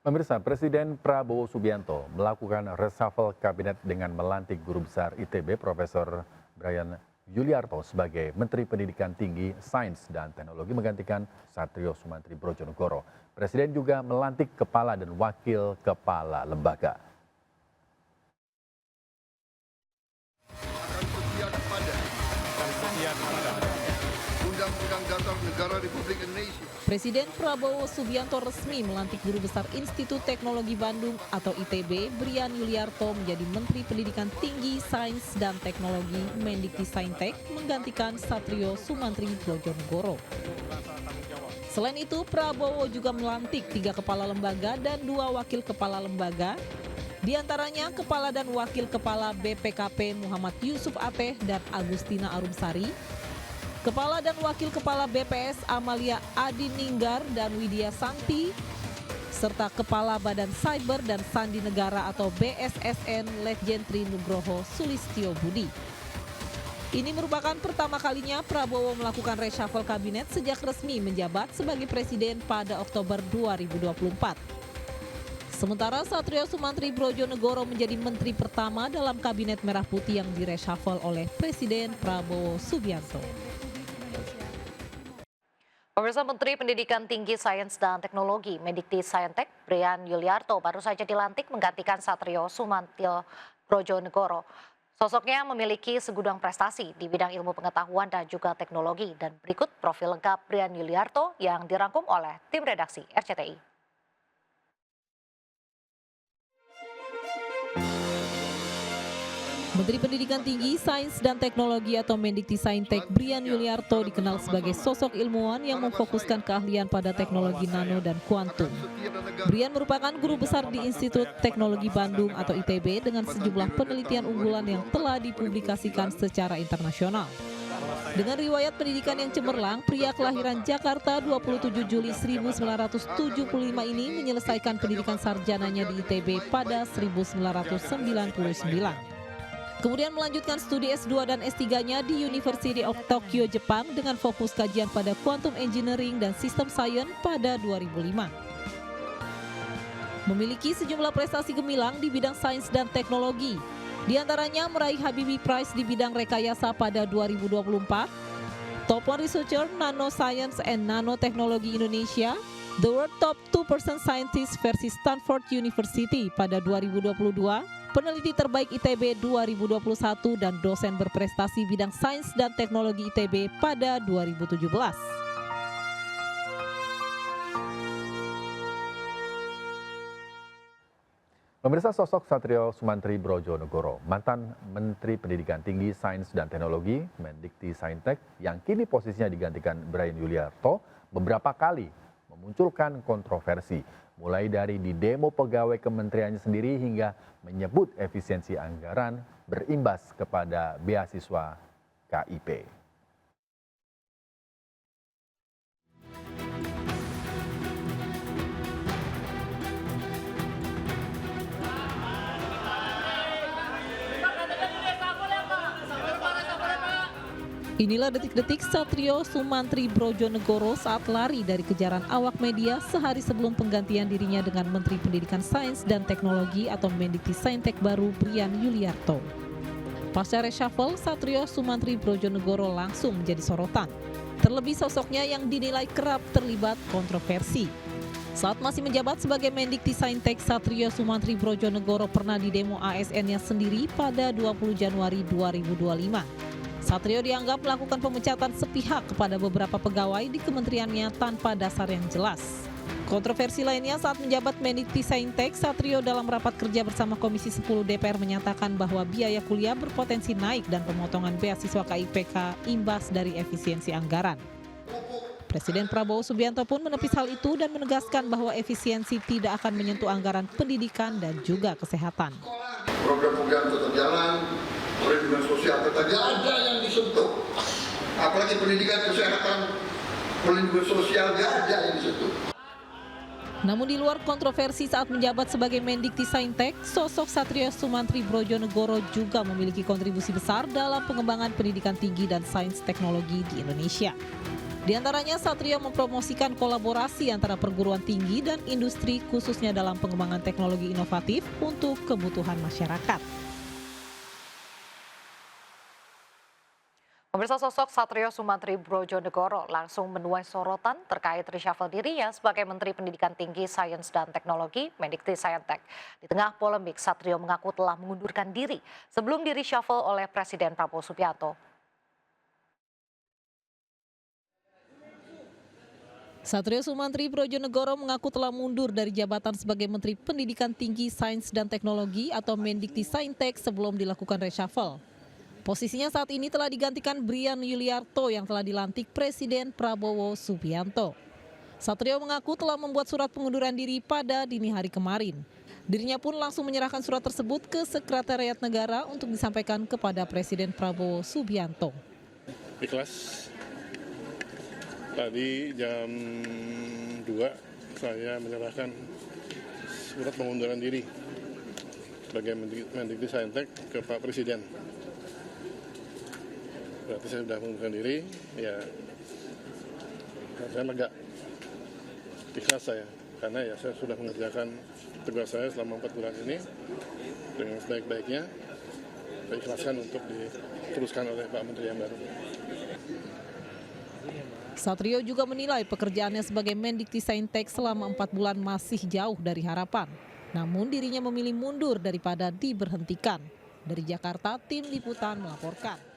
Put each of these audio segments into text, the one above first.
Pemirsa, Presiden Prabowo Subianto melakukan reshuffle kabinet dengan melantik Guru Besar ITB Profesor Brian Yuliarto sebagai Menteri Pendidikan Tinggi, Sains, dan Teknologi menggantikan Satrio Sumantri Brojonegoro. Presiden juga melantik kepala dan wakil kepala lembaga. Undang-Undang Dasar Negara Republik Indonesia. Presiden Prabowo Subianto resmi melantik Guru Besar Institut Teknologi Bandung atau ITB, Brian Yuliarto menjadi Menteri Pendidikan Tinggi, Sains, dan Teknologi Mendikti-Saintek menggantikan Satrio Sumantri Brojonegoro. Selain itu, Prabowo juga melantik 3 kepala lembaga dan 2 wakil kepala lembaga, di antaranya Kepala dan Wakil Kepala BPKP Muhammad Yusuf Ateh dan Agustina Arumsari, Kepala dan Wakil Kepala BPS Amalia Adininggar dan Widya Santi, serta Kepala Badan Cyber dan Sandi Negara atau BSSN Letjen Tri Nugroho Sulistyo Budi. Ini merupakan pertama kalinya Prabowo melakukan reshuffle kabinet sejak resmi menjabat sebagai presiden pada Oktober 2024. Sementara Satrio Sumantri Brojonegoro menjadi menteri pertama dalam kabinet merah putih yang direshuffle oleh Presiden Prabowo Subianto. Pemirsa, Menteri Pendidikan Tinggi, Sains, dan Teknologi Mendikti-Saintek Brian Yuliarto baru saja dilantik menggantikan Satrio Sumantri Brojonegoro. Sosoknya memiliki segudang prestasi di bidang ilmu pengetahuan dan juga teknologi. Dan berikut profil lengkap Brian Yuliarto yang dirangkum oleh tim redaksi RCTI. Menteri Pendidikan Tinggi, Sains, dan Teknologi atau Mendikti-Saintek Brian Yuliarto dikenal sebagai sosok ilmuwan yang memfokuskan keahlian pada teknologi nano dan kuantum. Brian merupakan guru besar di Institut Teknologi Bandung atau ITB dengan sejumlah penelitian unggulan yang telah dipublikasikan secara internasional. Dengan riwayat pendidikan yang cemerlang, pria kelahiran Jakarta 27 Juli 1975 ini menyelesaikan pendidikan sarjananya di ITB pada 1999. Kemudian melanjutkan studi S2 dan S3-nya di University of Tokyo, Jepang dengan fokus kajian pada Quantum Engineering dan System Science pada 2005. Memiliki sejumlah prestasi gemilang di bidang sains dan teknologi, di antaranya meraih Habibie Prize di bidang rekayasa pada 2024, Top 1 Researcher Nanoscience and Nanotechnology Indonesia, The World Top 2% Scientist versi Stanford University pada 2022, peneliti terbaik ITB 2021 dan dosen berprestasi bidang sains dan teknologi ITB pada 2017. Pemirsa, sosok Satrio Sumantri Brojonegoro, mantan Menteri Pendidikan Tinggi, Sains, dan Teknologi Mendikti-Saintek yang kini posisinya digantikan Brian Yuliarto beberapa kali memunculkan kontroversi, mulai dari di demo pegawai kementeriannya sendiri hingga menyebut efisiensi anggaran berimbas kepada beasiswa KIP. Inilah detik-detik Satrio Sumantri Brojonegoro saat lari dari kejaran awak media sehari sebelum penggantian dirinya dengan Menteri Pendidikan Sains dan Teknologi atau Mendikti-Saintek baru Brian Yuliarto. Pasca reshuffle, Satrio Sumantri Brojonegoro langsung menjadi sorotan. Terlebih sosoknya yang dinilai kerap terlibat kontroversi. Saat masih menjabat sebagai Mendikti-Saintek, Satrio Sumantri Brojonegoro pernah didemo ASN-nya sendiri pada 20 Januari 2025. Satrio dianggap melakukan pemecatan sepihak kepada beberapa pegawai di kementeriannya tanpa dasar yang jelas. Kontroversi lainnya saat menjabat Mendikti-Saintek, Satrio dalam rapat kerja bersama Komisi 10 DPR menyatakan bahwa biaya kuliah berpotensi naik dan pemotongan beasiswa KIPK imbas dari efisiensi anggaran. Presiden Prabowo Subianto pun menepis hal itu dan menegaskan bahwa efisiensi tidak akan menyentuh anggaran pendidikan dan juga kesehatan. Program-program tetap jalan, perlindungan sosial tetap jalan, ada yang disentuh. Apalagi pendidikan, kesehatan, perlindungan sosial tidak ada yang disentuh. Namun di luar kontroversi saat menjabat sebagai Mendikti-Saintek, sosok Satrio Sumantri Brojonegoro juga memiliki kontribusi besar dalam pengembangan pendidikan tinggi dan sains teknologi di Indonesia. Di antaranya, Satrio mempromosikan kolaborasi antara perguruan tinggi dan industri khususnya dalam pengembangan teknologi inovatif untuk kebutuhan masyarakat. Pemirsa, sosok Satrio Sumantri Brojonegoro langsung menuai sorotan terkait reshuffle dirinya sebagai Menteri Pendidikan Tinggi, Sains dan Teknologi Mendikti-Saintek. Di tengah polemik, Satrio mengaku telah mengundurkan diri sebelum di reshuffle oleh Presiden Prabowo Subianto. Satrio Sumantri Brojonegoro mengaku telah mundur dari jabatan sebagai Menteri Pendidikan Tinggi, Sains dan Teknologi atau Mendikti-Saintek sebelum dilakukan reshuffle. Posisinya saat ini telah digantikan Brian Yuliarto yang telah dilantik Presiden Prabowo Subianto. Satrio mengaku telah membuat surat pengunduran diri pada dini hari kemarin. Dirinya pun langsung menyerahkan surat tersebut ke Sekretariat Negara untuk disampaikan kepada Presiden Prabowo Subianto. Ikhlas. Tadi jam 2 saya menyerahkan surat pengunduran diri sebagai Mendikti-Saintek ke Pak Presiden. Berarti saya sudah mengundurkan diri, ya saya lega, ikhlas saya, karena ya saya sudah mengerjakan tugas saya selama 4 bulan ini dengan sebaik-baiknya. Saya ikhlaskan untuk diteruskan oleh Pak Menteri yang baru. Satrio juga menilai pekerjaannya sebagai Mendikti-Saintek selama 4 bulan masih jauh dari harapan. Namun dirinya memilih mundur daripada diberhentikan. Dari Jakarta, Tim Liputan melaporkan.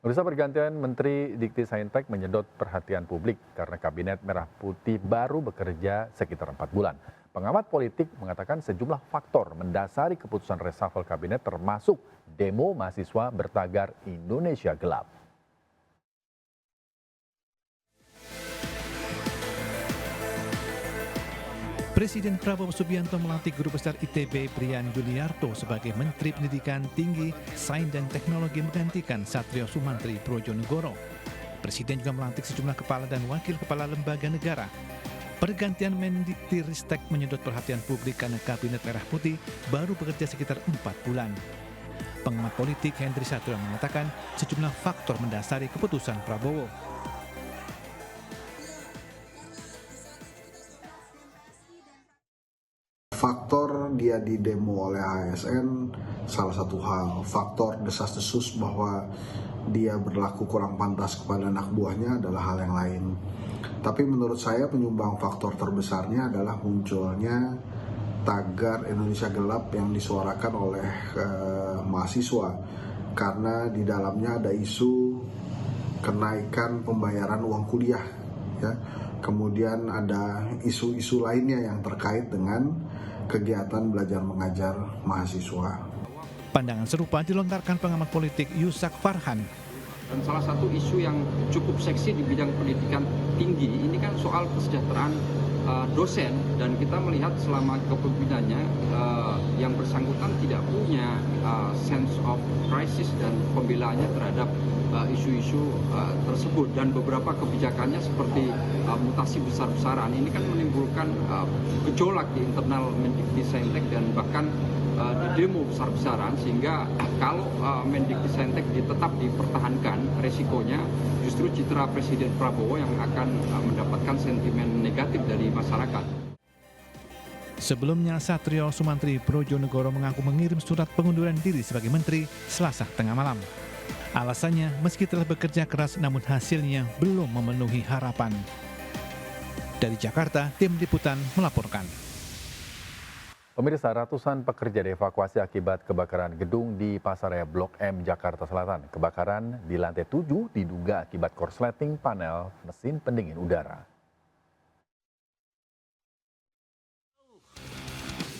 Pemirsa, pergantian Menteri Dikti-Saintek menyedot perhatian publik karena Kabinet Merah Putih baru bekerja sekitar 4 bulan. Pengamat politik mengatakan sejumlah faktor mendasari keputusan reshuffle kabinet termasuk demo mahasiswa bertagar Indonesia Gelap. Presiden Prabowo Subianto melantik Guru Besar ITB Brian Yuliarto sebagai Menteri Pendidikan Tinggi, Sains dan Teknologi menggantikan Satrio Sumantri Brojonegoro. Presiden juga melantik sejumlah kepala dan wakil kepala lembaga negara. Pergantian Mendikti-Ristek menyedot perhatian publik karena Kabinet Merah Putih baru bekerja sekitar 4 bulan. Pengamat politik Hendri Satrio mengatakan sejumlah faktor mendasari keputusan Prabowo. Faktor dia didemo oleh ASN salah satu hal, faktor desas-desus bahwa dia berlaku kurang pantas kepada anak buahnya adalah hal yang lain. Tapi menurut saya penyumbang faktor terbesarnya adalah munculnya tagar Indonesia Gelap yang disuarakan oleh mahasiswa, karena di dalamnya ada isu kenaikan pembayaran uang kuliah, ya. Kemudian ada isu-isu lainnya yang terkait dengan kegiatan belajar mengajar mahasiswa. Pandangan serupa dilontarkan pengamat politik Yusak Farhan. Dan salah satu isu yang cukup seksi di bidang pendidikan tinggi ini kan soal kesejahteraan dosen, dan kita melihat selama kepemimpinannya yang bersangkutan tidak punya sense of crisis dan pembelaannya terhadap isu-isu tersebut, dan beberapa kebijakannya seperti mutasi besar-besaran ini kan menimbulkan gejolak di internal Mendikti-Saintek dan bahkan di demo besar-besaran, sehingga kalau Mendikti-Saintek tetap dipertahankan, resikonya justru citra Presiden Prabowo yang akan mendapatkan sentimen negatif dari masyarakat. Sebelumnya, Satrio Sumantri Brojonegoro mengaku mengirim surat pengunduran diri sebagai menteri Selasa tengah malam. Alasannya, meski telah bekerja keras namun hasilnya belum memenuhi harapan. Dari Jakarta, Tim Liputan melaporkan. Pemirsa, ratusan pekerja dievakuasi akibat kebakaran gedung di Pasaraya Blok M, Jakarta Selatan. Kebakaran di lantai 7 diduga akibat korsleting panel mesin pendingin udara.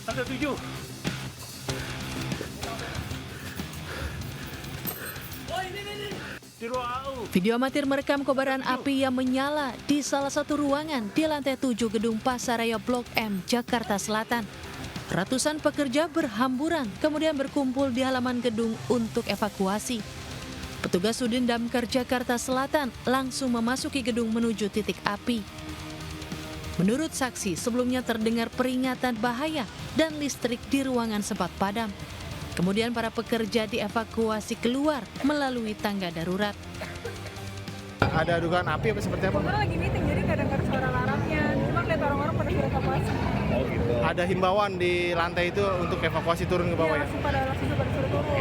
Lantai 7. Video amatir merekam kobaran api yang menyala di salah satu ruangan di lantai 7 gedung Pasaraya Blok M, Jakarta Selatan. Ratusan pekerja berhamburan kemudian berkumpul di halaman gedung untuk evakuasi. Petugas Sudin Damkar Jakarta Selatan langsung memasuki gedung menuju titik api. Menurut saksi, sebelumnya terdengar peringatan bahaya dan listrik di ruangan sempat padam. Kemudian para pekerja dievakuasi keluar melalui tangga darurat. Ada dugaan api apa seperti apa? Karena lagi meeting jadi nggak dengar suara alarmnya. Cuma lihat orang-orang pada sudah evakuasi. Oh gitu. Ada himbauan di lantai itu untuk evakuasi turun ke bawah ya? Langsung pada suruh turun.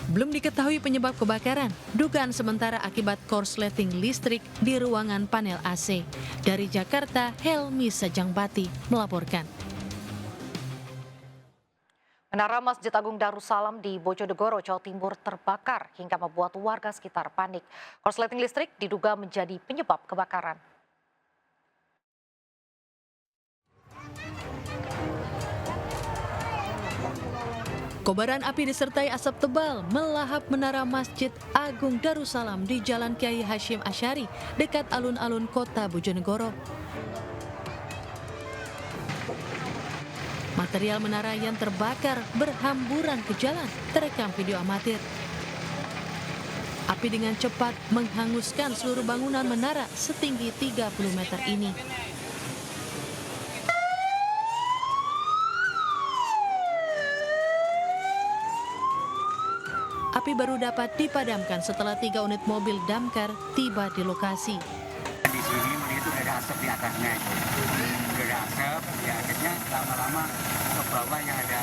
Belum diketahui penyebab kebakaran. Dugaan sementara akibat korsleting listrik di ruangan panel AC. Dari Jakarta, Helmi Sajangbati melaporkan. Menara Masjid Agung Darussalam di Bojonegoro, Jawa Timur terbakar hingga membuat warga sekitar panik. Korsleting listrik diduga menjadi penyebab kebakaran. Kobaran api disertai asap tebal melahap menara Masjid Agung Darussalam di Jalan Kiai Hashim Asy'ari dekat alun-alun kota Bojonegoro. Material menara yang terbakar berhamburan ke jalan, terekam video amatir. Api dengan cepat menghanguskan seluruh bangunan menara setinggi 30 meter ini. Api baru dapat dipadamkan setelah 3 unit mobil damkar tiba di lokasi. Di sini itu ada asap di atasnya itu. Ada asap, ya akhirnya lama-lama ke bawah yang ada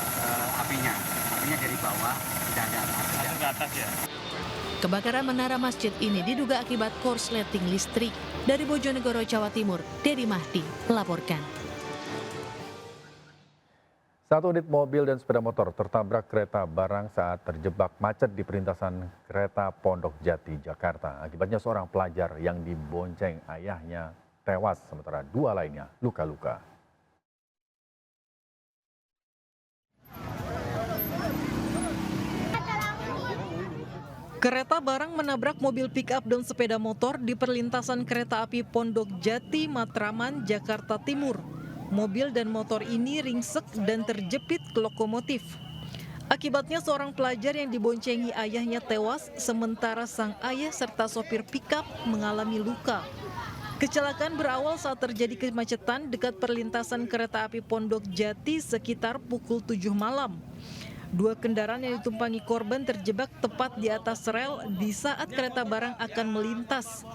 apinya. Apinya dari bawah, tidak ada atas ke atas ya. Kebakaran menara masjid ini diduga akibat korsleting listrik. Dari Bojonegoro, Jawa Timur, Dedi Mahdi melaporkan. 1 unit mobil dan sepeda motor tertabrak kereta barang saat terjebak macet di perlintasan kereta Pondok Jati, Jakarta. Akibatnya seorang pelajar yang dibonceng ayahnya tewas, sementara 2 lainnya luka-luka. Kereta barang menabrak mobil pick-up dan sepeda motor di perlintasan kereta api Pondok Jati, Matraman, Jakarta Timur. Mobil dan motor ini ringsek dan terjepit ke lokomotif. Akibatnya seorang pelajar yang diboncengi ayahnya tewas, sementara sang ayah serta sopir pick-up mengalami luka. Kecelakaan berawal saat terjadi kemacetan dekat perlintasan kereta api Pondok Jati sekitar pukul 7 malam. 2 kendaraan yang ditumpangi korban terjebak tepat di atas rel di saat kereta barang akan melintas.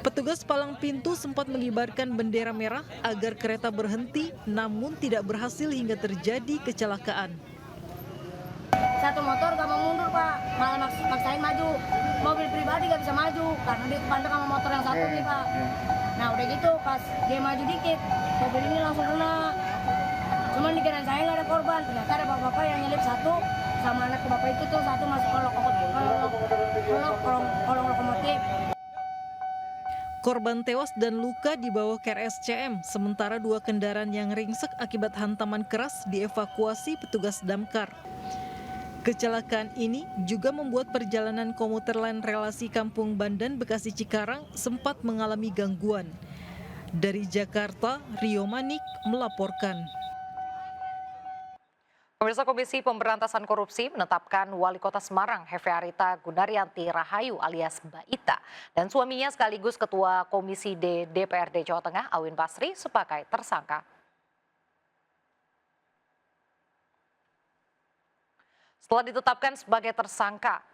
Petugas palang pintu sempat mengibarkan bendera merah agar kereta berhenti, namun tidak berhasil hingga terjadi kecelakaan. Satu motor gak mau mundur Pak, malah maksain maju. Mobil pribadi gak bisa maju karena dia kepanjang sama motor yang satu nih Pak. Nah udah gitu pas dia maju dikit, mobil ini langsung kena. Cuman dikirain saya gak ada korban, ternyata ada bapak-bapak yang nyelip satu sama anak bapak itu tuh satu masuk kolong lokomotif. Korban tewas dan luka dibawa ke RSCM, sementara 2 kendaraan yang ringsek akibat hantaman keras dievakuasi petugas damkar. Kecelakaan ini juga membuat perjalanan komuter lain relasi Kampung Bandan Bekasi Cikarang sempat mengalami gangguan. Dari Jakarta, Rio Manik melaporkan. Pemirsa, Komisi Pemberantasan Korupsi menetapkan Wali Kota Semarang Hefearita Gunaryanti Rahayu alias Mbak Ita dan suaminya sekaligus Ketua Komisi D DPRD Jawa Tengah Awin Basri sebagai tersangka. Setelah ditetapkan sebagai tersangka,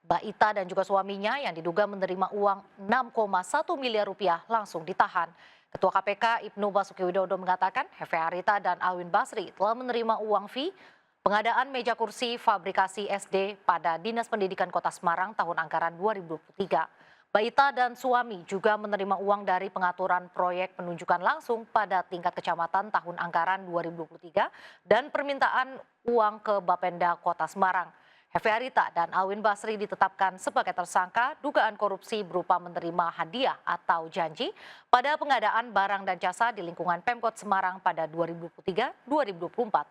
Mbak Ita dan juga suaminya yang diduga menerima uang 6,1 miliar rupiah langsung ditahan. Ketua KPK Ibnu Basuki Widodo mengatakan Hefearita dan Awin Basri telah menerima uang fee pengadaan meja kursi fabrikasi SD pada Dinas Pendidikan Kota Semarang tahun anggaran 2023. Mbak Ita dan suami juga menerima uang dari pengaturan proyek penunjukan langsung pada tingkat kecamatan tahun anggaran 2023 dan permintaan uang ke Bapenda Kota Semarang. Hefearita dan Awin Basri ditetapkan sebagai tersangka dugaan korupsi berupa menerima hadiah atau janji pada pengadaan barang dan jasa di lingkungan Pemkot Semarang pada 2023-2024.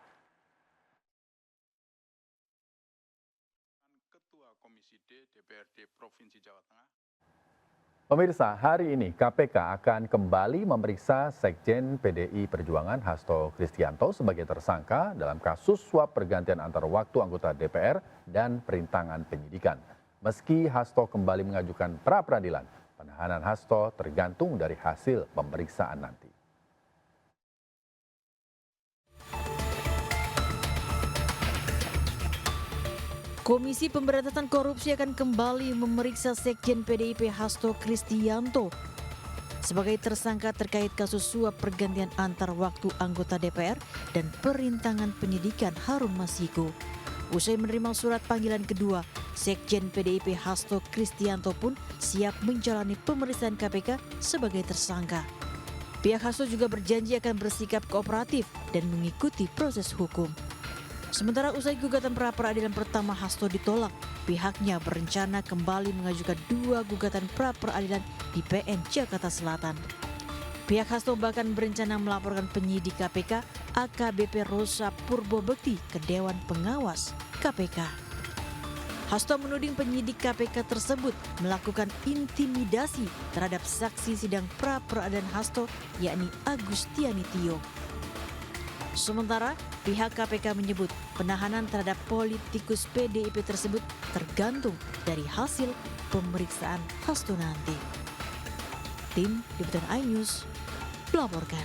Ketua Komisi D DPRD Provinsi Jawa Tengah. Pemirsa, hari ini KPK akan kembali memeriksa Sekjen PDI Perjuangan Hasto Kristianto sebagai tersangka dalam kasus suap pergantian antar waktu anggota DPR dan perintangan penyidikan. Meski Hasto kembali mengajukan pra-peradilan, penahanan Hasto tergantung dari hasil pemeriksaan nanti. Komisi Pemberantasan Korupsi akan kembali memeriksa Sekjen PDIP Hasto Kristianto sebagai tersangka terkait kasus suap pergantian antar waktu anggota DPR dan perintangan penyidikan Harun Masiku. Usai menerima surat panggilan kedua, Sekjen PDIP Hasto Kristianto pun siap menjalani pemeriksaan KPK sebagai tersangka. Pihak Hasto juga berjanji akan bersikap kooperatif dan mengikuti proses hukum. Sementara usai gugatan pra-peradilan pertama Hasto ditolak, pihaknya berencana kembali mengajukan 2 gugatan pra-peradilan di PN Jakarta Selatan. Pihak Hasto bahkan berencana melaporkan penyidik KPK AKBP Rosa Purbobekti ke Dewan Pengawas KPK. Hasto menuding penyidik KPK tersebut melakukan intimidasi terhadap saksi sidang pra-peradilan Hasto, yakni Agustiani Tio. Sementara pihak KPK menyebut penahanan terhadap politikus PDIP tersebut tergantung dari hasil pemeriksaan Hasto nanti. Tim Liputan iNews melaporkan.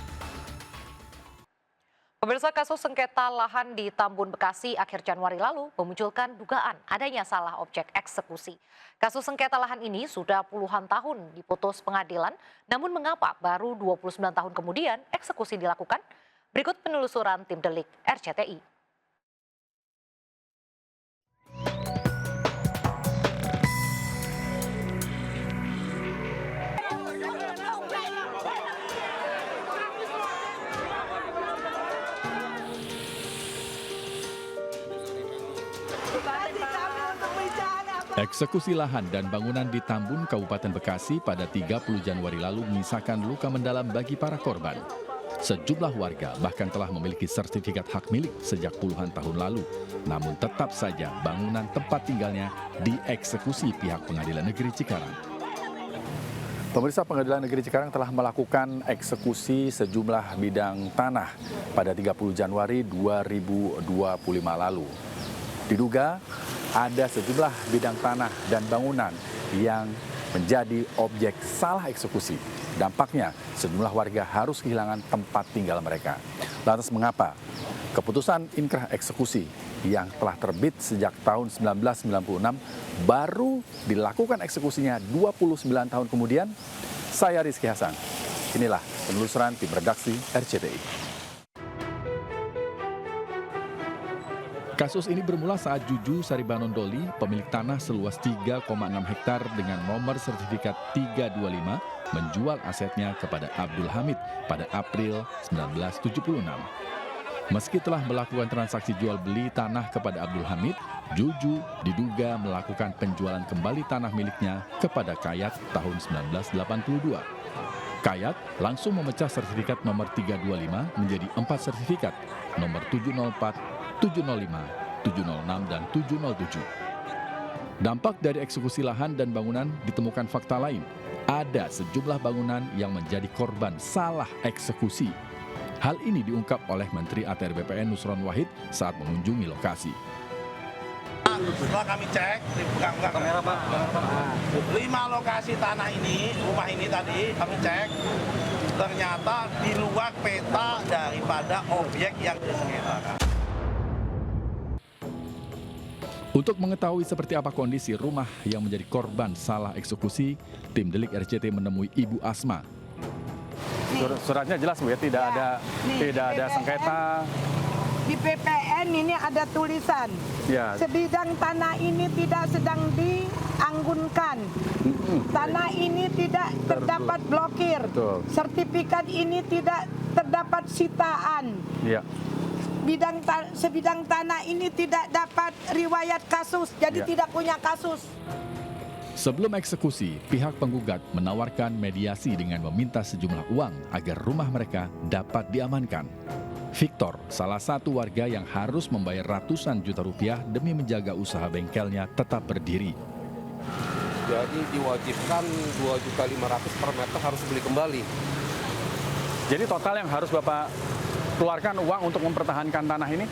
Pemirsa, kasus sengketa lahan di Tambun, Bekasi akhir Januari lalu memunculkan dugaan adanya salah objek eksekusi. Kasus sengketa lahan ini sudah puluhan tahun diputus pengadilan, namun mengapa baru 29 tahun kemudian eksekusi dilakukan? Berikut penelusuran tim Delik RCTI. Eksekusi lahan dan bangunan di Tambun, Kabupaten Bekasi pada 30 Januari lalu menyisakan luka mendalam bagi para korban. Sejumlah warga bahkan telah memiliki sertifikat hak milik sejak puluhan tahun lalu. Namun tetap saja bangunan tempat tinggalnya dieksekusi pihak Pengadilan Negeri Cikarang. Pemirsa, Pengadilan Negeri Cikarang telah melakukan eksekusi sejumlah bidang tanah pada 30 Januari 2025 lalu. Diduga ada sejumlah bidang tanah dan bangunan yang menjadi objek salah eksekusi. Dampaknya, sejumlah warga harus kehilangan tempat tinggal mereka. Lantas mengapa keputusan inkrah eksekusi yang telah terbit sejak tahun 1996 baru dilakukan eksekusinya 29 tahun kemudian? Saya Rizky Hasan. Inilah penelusuran tim redaksi RCTI. Kasus ini bermula saat Juju Saribanondoli, pemilik tanah seluas 3,6 hektar dengan nomor sertifikat 325, menjual asetnya kepada Abdul Hamid pada April 1976. Meski telah melakukan transaksi jual beli tanah kepada Abdul Hamid, Juju diduga melakukan penjualan kembali tanah miliknya kepada Kayat tahun 1982. Kayat langsung memecah sertifikat nomor 325 menjadi 4 sertifikat, nomor 704, 705, 706, dan 707. Dampak dari eksekusi lahan dan bangunan ditemukan fakta lain. Ada sejumlah bangunan yang menjadi korban salah eksekusi. Hal ini diungkap oleh Menteri ATR BPN Nusron Wahid saat mengunjungi lokasi. Setelah kami cek, 5 lokasi tanah ini, rumah ini tadi kami cek, ternyata di luar peta daripada objek yang disengketakan. Untuk mengetahui seperti apa kondisi rumah yang menjadi korban salah eksekusi, tim Delik RCTI menemui Ibu Asma. Suratnya jelas Bu ya, tidak ada sengketa. Di PPN ini ada tulisan, ya. Sebidang tanah ini tidak sedang dianggunkan. Tanah ini tidak terdapat blokir. Betul. Sertifikat ini tidak terdapat sitaan. Ya. Sebidang tanah ini tidak dapat riwayat kasus, jadi tidak punya kasus. Sebelum eksekusi, pihak penggugat menawarkan mediasi dengan meminta sejumlah uang agar rumah mereka dapat diamankan. Victor, salah satu warga yang harus membayar ratusan juta rupiah demi menjaga usaha bengkelnya tetap berdiri. Jadi diwajibkan 2.500.000 per meter harus beli kembali. Jadi total yang harus Bapak keluarkan uang untuk mempertahankan tanah ini?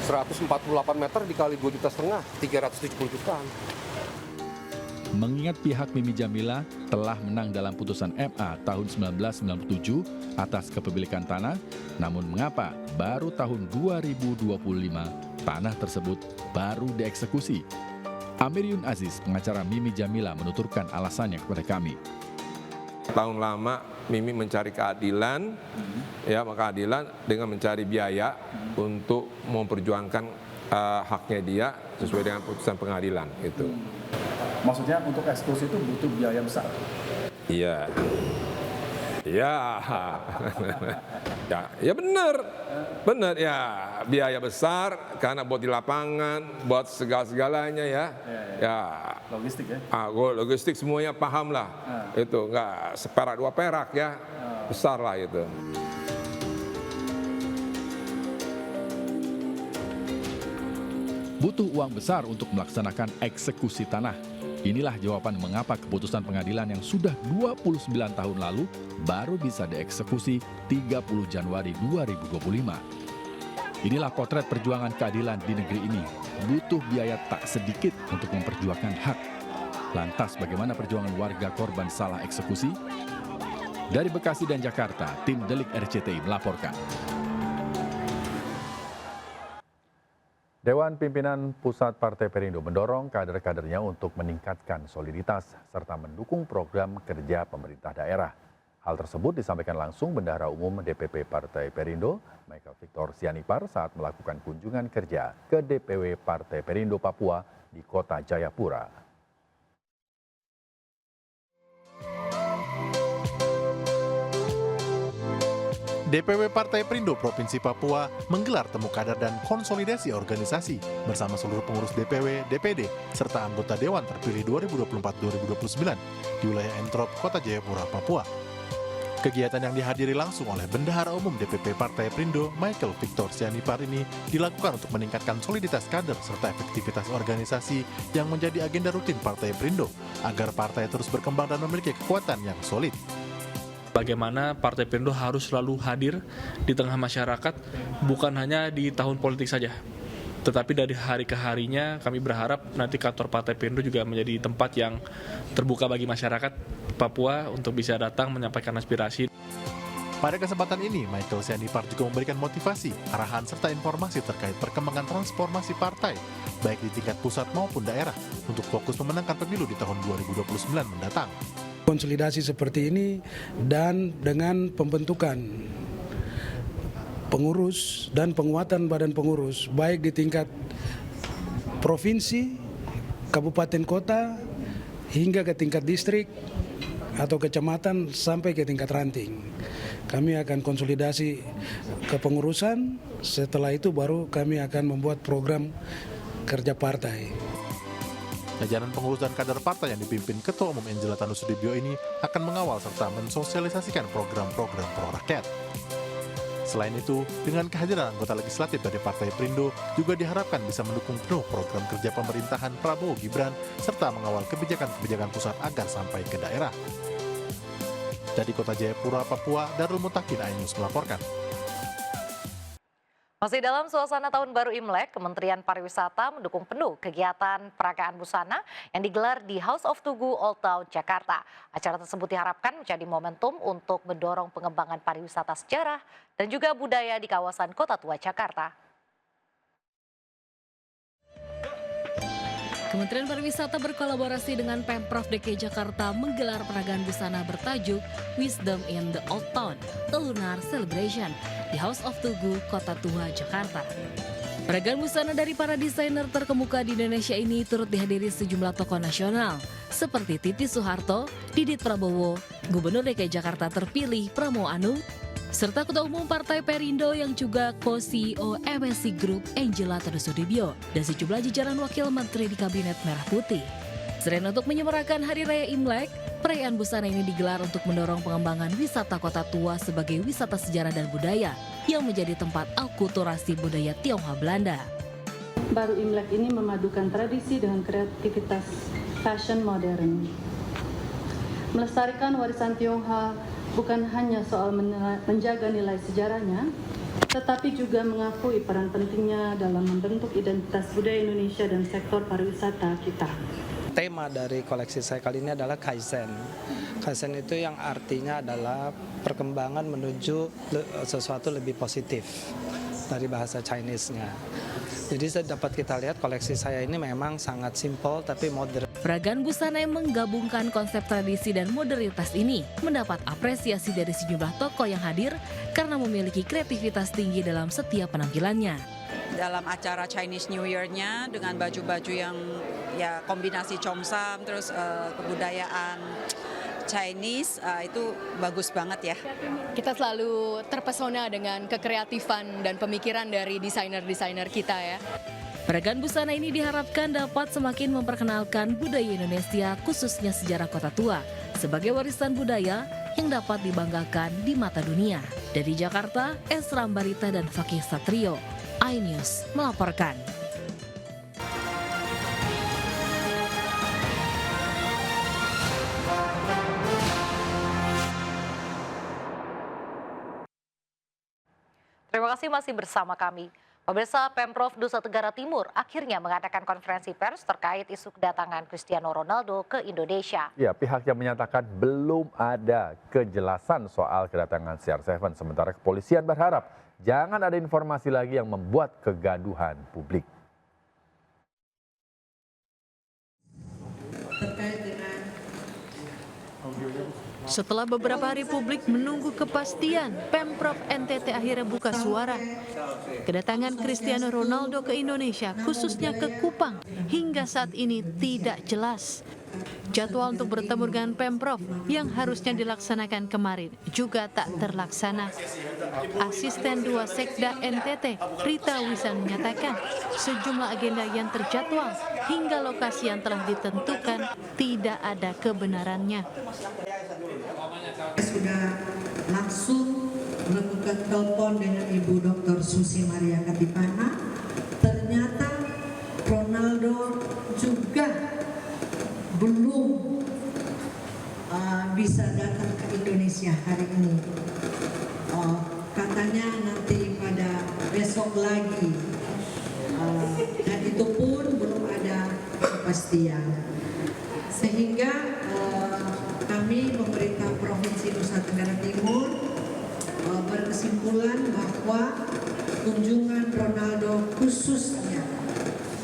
148 meter dikali 2,5 juta, 370 jutaan. Mengingat pihak Mimi Jamila telah menang dalam putusan MA tahun 1997 atas kepemilikan tanah, namun mengapa baru tahun 2025 tanah tersebut baru dieksekusi. Amir Yun Aziz, pengacara Mimi Jamila, menuturkan alasannya kepada kami. Tahun lama Mimi mencari keadilan, ya keadilan dengan mencari biaya untuk memperjuangkan haknya dia sesuai dengan putusan pengadilan itu. Maksudnya untuk eksekusi itu butuh biaya besar? Iya. Ya, ya benar ya, biaya besar karena buat di lapangan, buat segala-segalanya ya. Logistik ya? Logistik semuanya paham lah, itu nggak seperak dua perak ya, besar lah itu. Butuh uang besar untuk melaksanakan eksekusi tanah. Inilah jawaban mengapa keputusan pengadilan yang sudah 29 tahun lalu baru bisa dieksekusi 30 Januari 2025. Inilah potret perjuangan keadilan di negeri ini. Butuh biaya tak sedikit untuk memperjuangkan hak. Lantas bagaimana perjuangan warga korban salah eksekusi? Dari Bekasi dan Jakarta, tim Delik RCTI melaporkan. Dewan Pimpinan Pusat Partai Perindo mendorong kader-kadernya untuk meningkatkan soliditas serta mendukung program kerja pemerintah daerah. Hal tersebut disampaikan langsung Bendahara Umum DPP Partai Perindo, Michael Victor Sianipar, saat melakukan kunjungan kerja ke DPW Partai Perindo Papua di Kota Jayapura. DPW Partai Perindo Provinsi Papua menggelar temu kader dan konsolidasi organisasi bersama seluruh pengurus DPW, DPD, serta anggota Dewan terpilih 2024-2029 di wilayah Entrop, Kota Jayapura, Papua. Kegiatan yang dihadiri langsung oleh Bendahara Umum DPP Partai Perindo, Michael Victor Sianipar ini dilakukan untuk meningkatkan soliditas kader serta efektivitas organisasi yang menjadi agenda rutin Partai Perindo agar partai terus berkembang dan memiliki kekuatan yang solid. Bagaimana Partai Perindo harus selalu hadir di tengah masyarakat, bukan hanya di tahun politik saja. Tetapi dari hari ke harinya kami berharap nanti kantor Partai Perindo juga menjadi tempat yang terbuka bagi masyarakat Papua untuk bisa datang menyampaikan aspirasi. Pada kesempatan ini, Michael Sianipar juga memberikan motivasi, arahan serta informasi terkait perkembangan transformasi partai, baik di tingkat pusat maupun daerah, untuk fokus memenangkan pemilu di tahun 2029 mendatang. Konsolidasi seperti ini dan dengan pembentukan pengurus dan penguatan badan pengurus baik di tingkat provinsi, kabupaten kota hingga ke tingkat distrik atau kecamatan sampai ke tingkat ranting. Kami akan konsolidasi kepengurusan, setelah itu baru kami akan membuat program kerja partai. Jajaran pengurus dan kader partai yang dipimpin Ketua Umum Angela Tanu Sudibyo ini akan mengawal serta mensosialisasikan program-program pro rakyat. Selain itu, dengan kehadiran anggota legislatif dari Partai Perindo juga diharapkan bisa mendukung penuh program kerja pemerintahan Prabowo Gibran serta mengawal kebijakan-kebijakan pusat agar sampai ke daerah. Dari Kota Jayapura, Papua, Darul Mutakin Ainus melaporkan. Masih dalam suasana Tahun Baru Imlek, Kementerian Pariwisata mendukung penuh kegiatan peragaan busana yang digelar di House of Tugu Old Town, Jakarta. Acara tersebut diharapkan menjadi momentum untuk mendorong pengembangan pariwisata sejarah dan juga budaya di kawasan Kota Tua, Jakarta. Kementerian Pariwisata berkolaborasi dengan Pemprov DKI Jakarta menggelar peragaan busana bertajuk Wisdom in the Old Town, a Lunar Celebration di House of Tugu, Kota Tua, Jakarta. Peragaan busana dari para desainer terkemuka di Indonesia ini turut dihadiri sejumlah tokoh nasional seperti Titi Soeharto, Didit Prabowo, Gubernur DKI Jakarta terpilih Pramono Anung, serta Ketua Umum Partai Perindo yang juga co-CEO MSC Group Angela Tanu Sudibyo dan sejumlah jajaran wakil menteri di Kabinet Merah Putih. Selain untuk menyemarakan Hari Raya Imlek, perayaan busana ini digelar untuk mendorong pengembangan wisata Kota Tua sebagai wisata sejarah dan budaya yang menjadi tempat akulturasi budaya Tionghoa Belanda. Baru Imlek ini memadukan tradisi dengan kreativitas fashion modern. Melestarikan warisan Tionghoa bukan hanya soal menjaga nilai sejarahnya, tetapi juga mengakui peran pentingnya dalam membentuk identitas budaya Indonesia dan sektor pariwisata kita. Tema dari koleksi saya kali ini adalah Kaizen. Kaizen itu yang artinya adalah perkembangan menuju sesuatu lebih positif dari bahasa Chinese-nya. Jadi dapat kita lihat koleksi saya ini memang sangat simpel tapi modern. Peragaan busana yang menggabungkan konsep tradisi dan modernitas ini mendapat apresiasi dari sejumlah tokoh yang hadir karena memiliki kreativitas tinggi dalam setiap penampilannya. Dalam acara Chinese New Year-nya dengan baju-baju yang ya kombinasi Cheongsam terus kebudayaan Chinese itu bagus banget ya. Kita selalu terpesona dengan kekreatifan dan pemikiran dari desainer-desainer kita ya. Peragaan busana ini diharapkan dapat semakin memperkenalkan budaya Indonesia khususnya sejarah Kota Tua sebagai warisan budaya yang dapat dibanggakan di mata dunia. Dari Jakarta, Esra Ambarita dan Fakih Satrio, iNews melaporkan. Terima kasih masih bersama kami. Pemirsa, Pemprov Nusa Tenggara Timur akhirnya mengadakan konferensi pers terkait isu kedatangan Cristiano Ronaldo ke Indonesia. Ya, pihaknya menyatakan belum ada kejelasan soal kedatangan CR7. Sementara kepolisian berharap jangan ada informasi lagi yang membuat kegaduhan publik. Setelah beberapa hari publik menunggu kepastian, Pemprov NTT akhirnya buka suara. Kedatangan Cristiano Ronaldo ke Indonesia, khususnya ke Kupang, hingga saat ini tidak jelas. Jadwal untuk bertemu dengan Pemprov yang harusnya dilaksanakan kemarin juga tak terlaksana. Asisten 2 Sekda NTT, Rita Wisan menyatakan sejumlah agenda yang terjadwal hingga lokasi yang telah ditentukan tidak ada kebenarannya. Sudah langsung melakukan telepon dengan Ibu Dr. Susi Maria Katipana. Ternyata Ronaldo juga belum bisa datang ke Indonesia hari ini. Katanya nanti pada besok lagi. Dan itu pun belum ada kepastian. Sehingga kami pemerintah Provinsi Nusa Tenggara Timur berkesimpulan bahwa kunjungan Ronaldo khususnya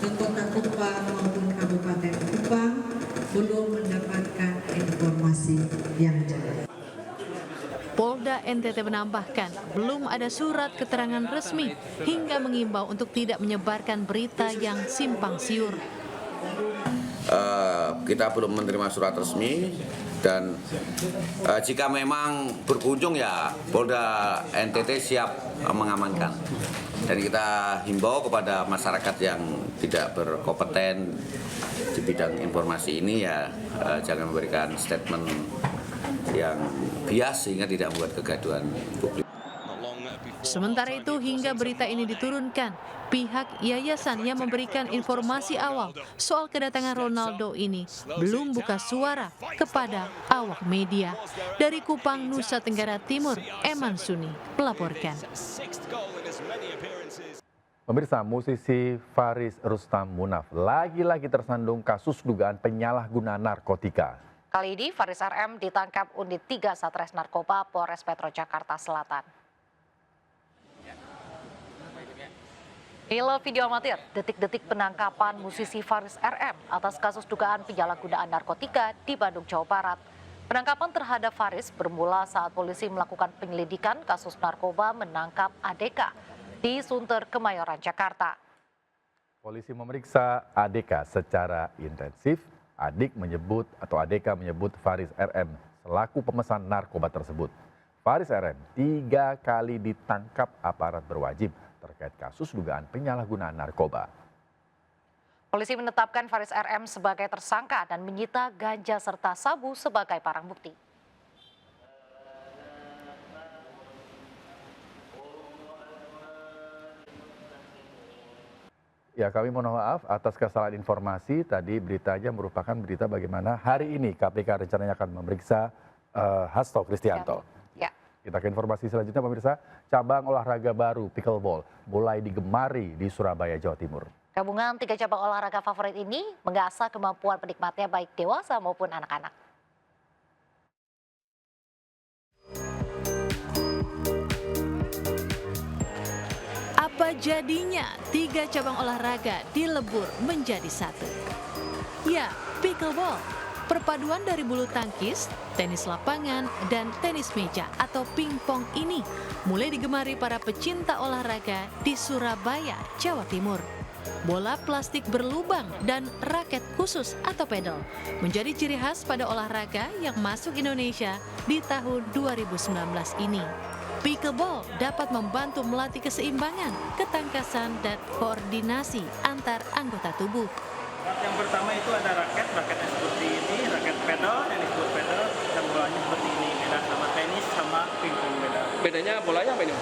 ke Kota Kupang maupun Kabupaten Kupang belum mendapatkan informasi yang jelas. Polda NTT menambahkan belum ada surat keterangan resmi hingga mengimbau untuk tidak menyebarkan berita yang simpang siur. Kita belum menerima surat resmi dan jika memang berkunjung ya Polda NTT siap mengamankan. Dan kita himbau kepada masyarakat yang tidak berkompeten di bidang informasi ini ya jangan memberikan statement yang bias sehingga tidak membuat kegaduhan publik. Sementara itu hingga berita ini diturunkan, pihak yayasan yang memberikan informasi awal soal kedatangan Ronaldo ini belum buka suara kepada awak media. Dari Kupang, Nusa Tenggara Timur, Eman Suni melaporkan. Pemirsa, musisi Faris Rustam Munaf lagi-lagi tersandung kasus dugaan penyalahgunaan narkotika. Kali ini Faris RM ditangkap Unit 3 Satres Narkoba Polres Metro Jakarta Selatan. Inilah video amatir detik-detik penangkapan musisi Faris RM atas kasus dugaan penyalahgunaan narkotika di Bandung, Jawa Barat. Penangkapan terhadap Faris bermula saat polisi melakukan penyelidikan kasus narkoba menangkap ADK di Sunter, Kemayoran, Jakarta. Polisi memeriksa ADK secara intensif. ADK menyebut Faris RM selaku pemesan narkoba tersebut. Faris RM 3 kali ditangkap aparat berwajib terkait kasus dugaan penyalahgunaan narkoba. Polisi menetapkan Faris RM sebagai tersangka dan menyita ganja serta sabu sebagai barang bukti. Ya, kami mohon maaf atas kesalahan informasi. Tadi beritanya merupakan berita bagaimana hari ini KPK rencananya akan memeriksa Hasto Kristianto. Ya. Kita ke informasi selanjutnya pemirsa, cabang olahraga baru pickleball mulai digemari di Surabaya, Jawa Timur. Gabungan 3 cabang olahraga favorit ini mengasah kemampuan penikmatnya baik dewasa maupun anak-anak. Apa Apa jadinya 3 cabang olahraga dilebur menjadi satu? Ya, pickleball. Perpaduan dari bulu tangkis, tenis lapangan, dan tenis meja atau pingpong ini mulai digemari para pecinta olahraga di Surabaya, Jawa Timur. Bola plastik berlubang dan raket khusus atau pedal menjadi ciri khas pada olahraga yang masuk Indonesia di tahun 2019 ini. Pickleball dapat membantu melatih keseimbangan, ketangkasan, dan koordinasi antar anggota tubuh. Yang pertama itu ada raketnya seperti ini, raket pedal yang disebut pedal, dan bolanya seperti ini, beda sama tenis sama pingpong beda. Bedanya bolanya apa ini?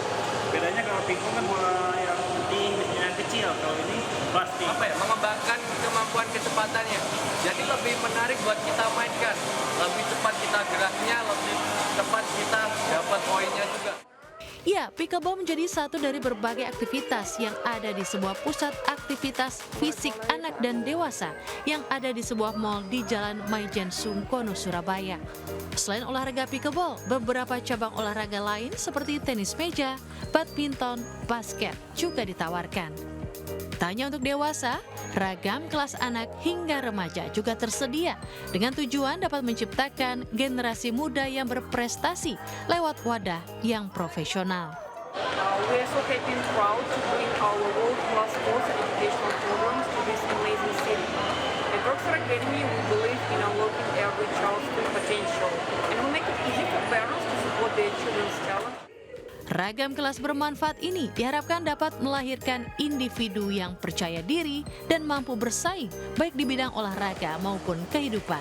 Bedanya kalau pingpong kan bola yang putih, biasanya yang kecil, kalau ini plastik. Apa ya, mengembangkan kemampuan kecepatannya. Jadi lebih menarik buat kita mainkan, lebih cepat kita geraknya, lebih cepat kita dapat poinnya juga. Ya, pickleball menjadi satu dari berbagai aktivitas yang ada di sebuah pusat aktivitas fisik anak dan dewasa yang ada di sebuah mal di Jalan Maijen Sungkono, Surabaya. Selain olahraga pickleball, beberapa cabang olahraga lain seperti tenis meja, badminton, basket juga ditawarkan. Tak hanya untuk dewasa, ragam kelas anak hingga remaja juga tersedia dengan tujuan dapat menciptakan generasi muda yang berprestasi lewat wadah yang profesional. We are so happy and proud to bring our world-class sports and educational programs to this amazing city. At Rockstar Academy, we believe in unlocking every child's full potential, and we make it easy for parents to support their children's talent. Ragam kelas bermanfaat ini diharapkan dapat melahirkan individu yang percaya diri dan mampu bersaing baik di bidang olahraga maupun kehidupan.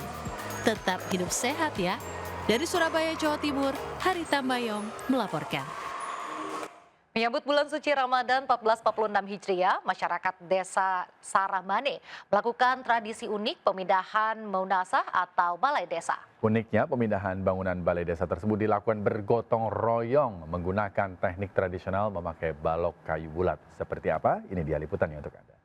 Tetap hidup sehat ya. Dari Surabaya, Jawa Timur, Hari Tambayong melaporkan. Menyambut bulan suci Ramadan 1446 Hijriah, masyarakat Desa Saramane melakukan tradisi unik pemindahan Maunasah atau Balai Desa. Uniknya, pemindahan bangunan balai desa tersebut dilakukan bergotong royong menggunakan teknik tradisional memakai balok kayu bulat. Seperti apa? Ini dia liputannya untuk Anda.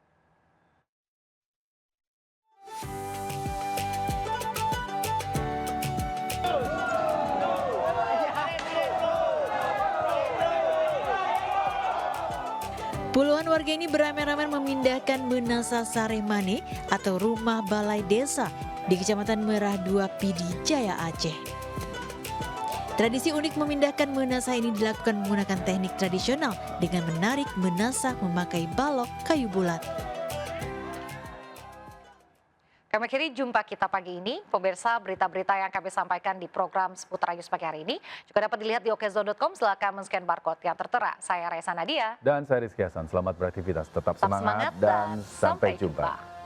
Puluhan warga ini beramai-ramai memindahkan Maunasah Saramane atau rumah balai desa di Kecamatan Merah 2 Pidi Jaya, Aceh. Tradisi unik memindahkan Maunasah ini dilakukan menggunakan teknik tradisional dengan menarik Maunasah memakai balok kayu bulat. Kami akhiri jumpa kita pagi ini. Pemirsa, berita-berita yang kami sampaikan di program Seputar News pagi hari ini juga dapat dilihat di okezone.com. Silakan men-scan barcode yang tertera. Saya Raisa Nadia. Dan saya Rizky Hasan. Selamat beraktivitas. Tetap semangat dan sampai jumpa.